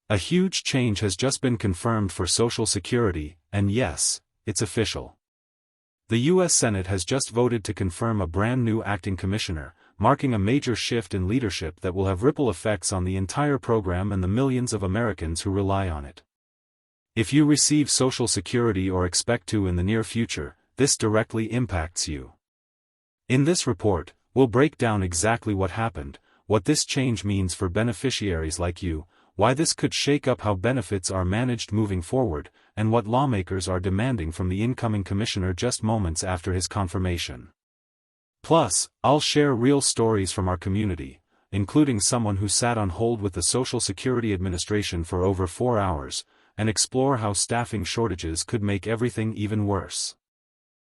A huge change has just been confirmed for Social Security, and yes, it's official. The U.S. Senate has just voted to confirm a brand new acting commissioner, marking a major shift in leadership that will have ripple effects on the entire program and the millions of Americans who rely on it. If you receive Social Security or expect to in the near future, this directly impacts you. In this report, we'll break down exactly what happened, what this change means for beneficiaries like you, why this could shake up how benefits are managed moving forward, and what lawmakers are demanding from the incoming commissioner just moments after his confirmation. Plus, I'll share real stories from our community, including someone who sat on hold with the Social Security Administration for over 4 hours, and explore how staffing shortages could make everything even worse.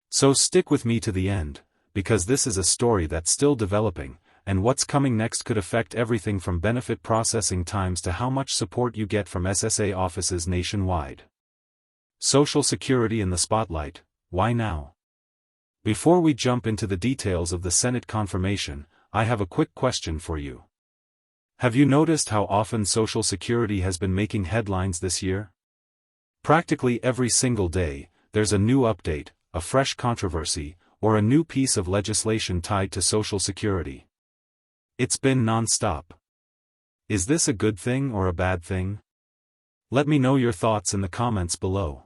So stick with me to the end, because this is a story that's still developing, and what's coming next could affect everything from benefit processing times to how much support you get from SSA offices nationwide. Social Security in the spotlight, why now? Before we jump into the details of the Senate confirmation, I have a quick question for you. Have you noticed how often Social Security has been making headlines this year? Practically every single day, there's a new update, a fresh controversy, or a new piece of legislation tied to Social Security. It's been non-stop. Is this a good thing or a bad thing? Let me know your thoughts in the comments below.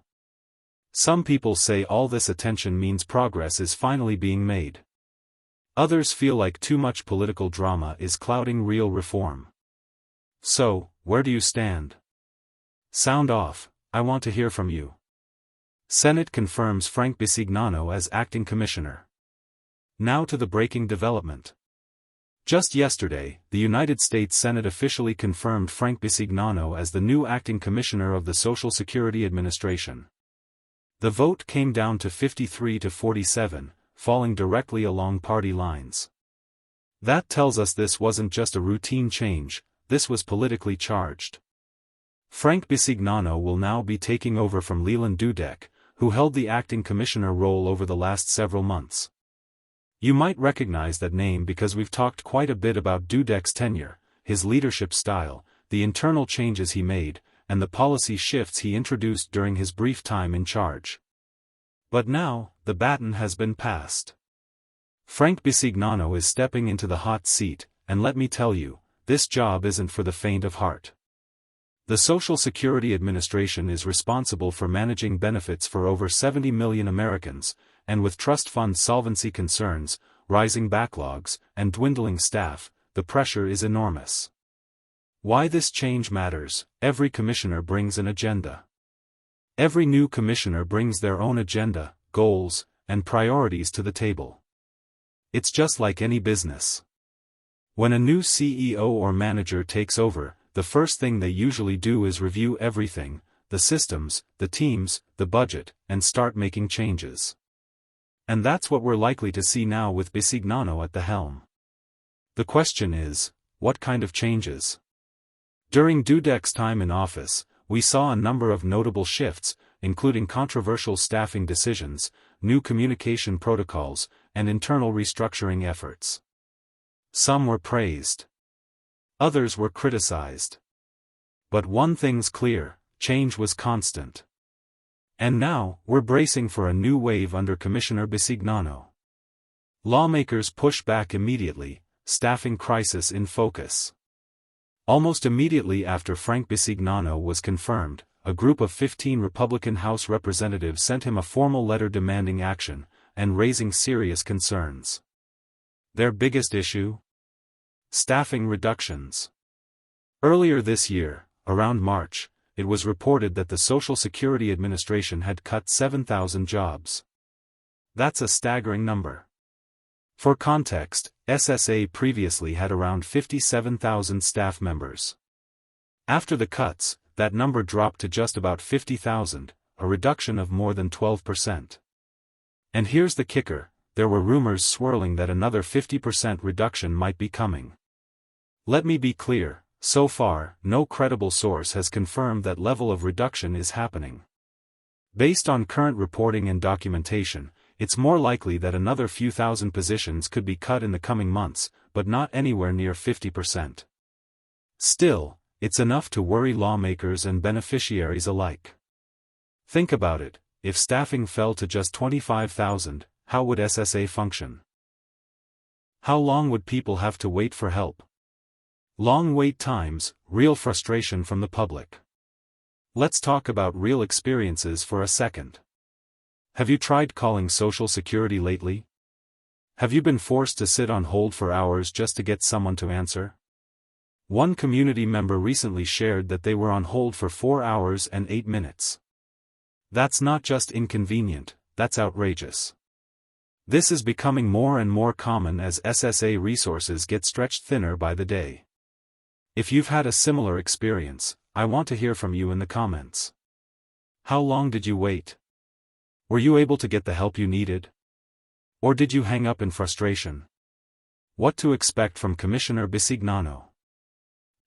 Some people say all this attention means progress is finally being made. Others feel like too much political drama is clouding real reform. So, where do you stand? Sound off, I want to hear from you. Senate confirms Frank Bisignano as acting commissioner. Now to the breaking development. Just yesterday, the United States Senate officially confirmed Frank Bisignano as the new acting commissioner of the Social Security Administration. The vote came down to 53 to 47, falling directly along party lines. That tells us this wasn't just a routine change, this was politically charged. Frank Bisignano will now be taking over from Leland Dudek, who held the acting commissioner role over the last several months. You might recognize that name because we've talked quite a bit about Dudek's tenure, his leadership style, the internal changes he made, and the policy shifts he introduced during his brief time in charge. But now, the baton has been passed. Frank Bisignano is stepping into the hot seat, and let me tell you, this job isn't for the faint of heart. The Social Security Administration is responsible for managing benefits for over 70 million Americans, and with trust fund solvency concerns, rising backlogs, and dwindling staff, the pressure is enormous. Why this change matters: every commissioner brings an agenda. Every new commissioner brings their own agenda, goals, and priorities to the table. It's just like any business. When a new CEO or manager takes over, the first thing they usually do is review everything, the systems, the teams, the budget, and start making changes. And that's what we're likely to see now with Bisignano at the helm. The question is, what kind of changes? During Dudek's time in office, we saw a number of notable shifts, including controversial staffing decisions, new communication protocols, and internal restructuring efforts. Some were praised. Others were criticized. But one thing's clear: change was constant. And now, we're bracing for a new wave under Commissioner Bisignano. Lawmakers push back immediately, staffing crisis in focus. Almost immediately after Frank Bisignano was confirmed, a group of 15 Republican House representatives sent him a formal letter demanding action, and raising serious concerns. Their biggest issue? Staffing reductions. Earlier this year, around March, it was reported that the Social Security Administration had cut 7,000 jobs. That's a staggering number. For context, SSA previously had around 57,000 staff members. After the cuts, that number dropped to just about 50,000, a reduction of more than 12%. And here's the kicker: there were rumors swirling that another 50% reduction might be coming. Let me be clear, so far, no credible source has confirmed that level of reduction is happening. Based on current reporting and documentation, it's more likely that another few thousand positions could be cut in the coming months, but not anywhere near 50%. Still, It's enough to worry lawmakers and beneficiaries alike. Think about it, if staffing fell to just 25,000, how would SSA function? How long would people have to wait for help? Long wait times, real frustration from the public. Let's talk about real experiences for a second. Have you tried calling Social Security lately? Have you been forced to sit on hold for hours just to get someone to answer? One community member recently shared that they were on hold for 4 hours and 8 minutes. That's not just inconvenient, that's outrageous. This is becoming more and more common as SSA resources get stretched thinner by the day. If you've had a similar experience, I want to hear from you in the comments. How long did you wait? Were you able to get the help you needed? Or did you hang up in frustration? What to expect from Commissioner Bisignano?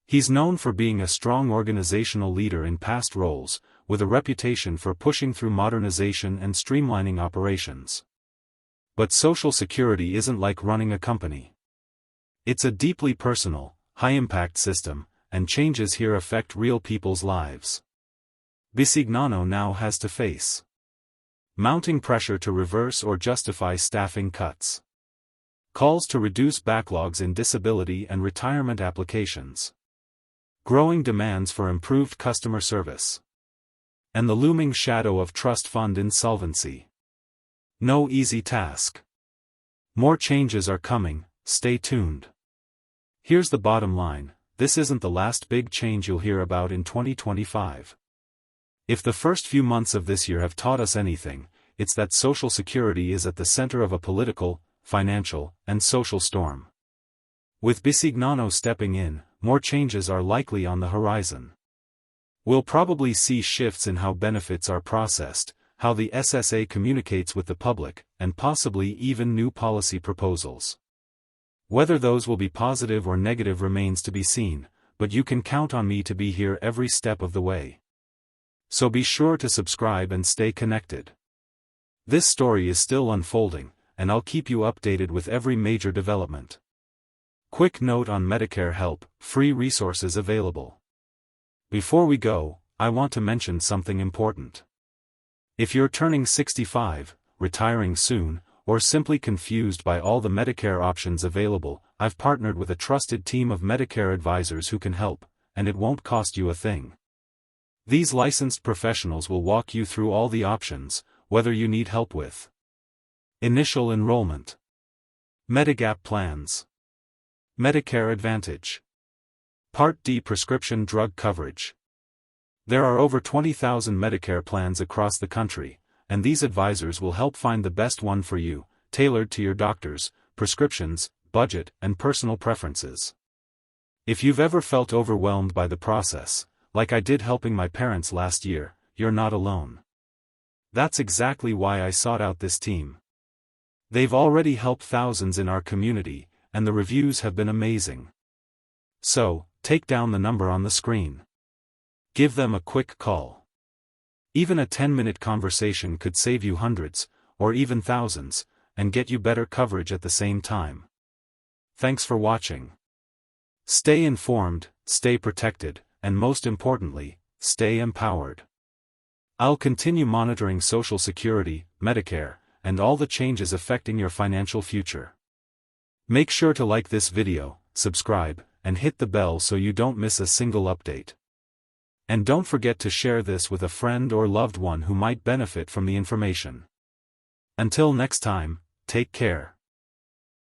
He's known for being a strong organizational leader in past roles, with a reputation for pushing through modernization and streamlining operations. But Social Security isn't like running a company. It's a deeply personal, high-impact system, and changes here affect real people's lives. Bisignano now has to face mounting pressure to reverse or justify staffing cuts, calls to reduce backlogs in disability and retirement applications, growing demands for improved customer service, and the looming shadow of trust fund insolvency. No easy task. More changes are coming, stay tuned. Here's the bottom line, this isn't the last big change you'll hear about in 2025. If the first few months of this year have taught us anything, it's that Social Security is at the center of a political, financial, and social storm. With Bisignano stepping in, more changes are likely on the horizon. We'll probably see shifts in how benefits are processed, how the SSA communicates with the public, and possibly even new policy proposals. Whether those will be positive or negative remains to be seen, but you can count on me to be here every step of the way. So be sure to subscribe and stay connected. This story is still unfolding, and I'll keep you updated with every major development. Quick note on Medicare help, free resources available. Before we go, I want to mention something important. If you're turning 65, retiring soon, or simply confused by all the Medicare options available, I've partnered with a trusted team of Medicare advisors who can help, and it won't cost you a thing. These licensed professionals will walk you through all the options, whether you need help with initial enrollment, Medigap plans, Medicare Advantage, Part D prescription drug coverage. There are over 20,000 Medicare plans across the country, and these advisors will help find the best one for you, tailored to your doctor's prescriptions, budget, and personal preferences. If you've ever felt overwhelmed by the process, like I did helping my parents last year, you're not alone. That's exactly why I sought out this team. They've already helped thousands in our community, and the reviews have been amazing. So, take down the number on the screen. Give them a quick call. Even a 10-minute conversation could save you hundreds, or even thousands, and get you better coverage at the same time. Thanks for watching. Stay informed, stay protected, and most importantly, stay empowered. I'll continue monitoring Social Security, Medicare, and all the changes affecting your financial future. Make sure to like this video, subscribe, and hit the bell so you don't miss a single update. And don't forget to share this with a friend or loved one who might benefit from the information. Until next time, take care.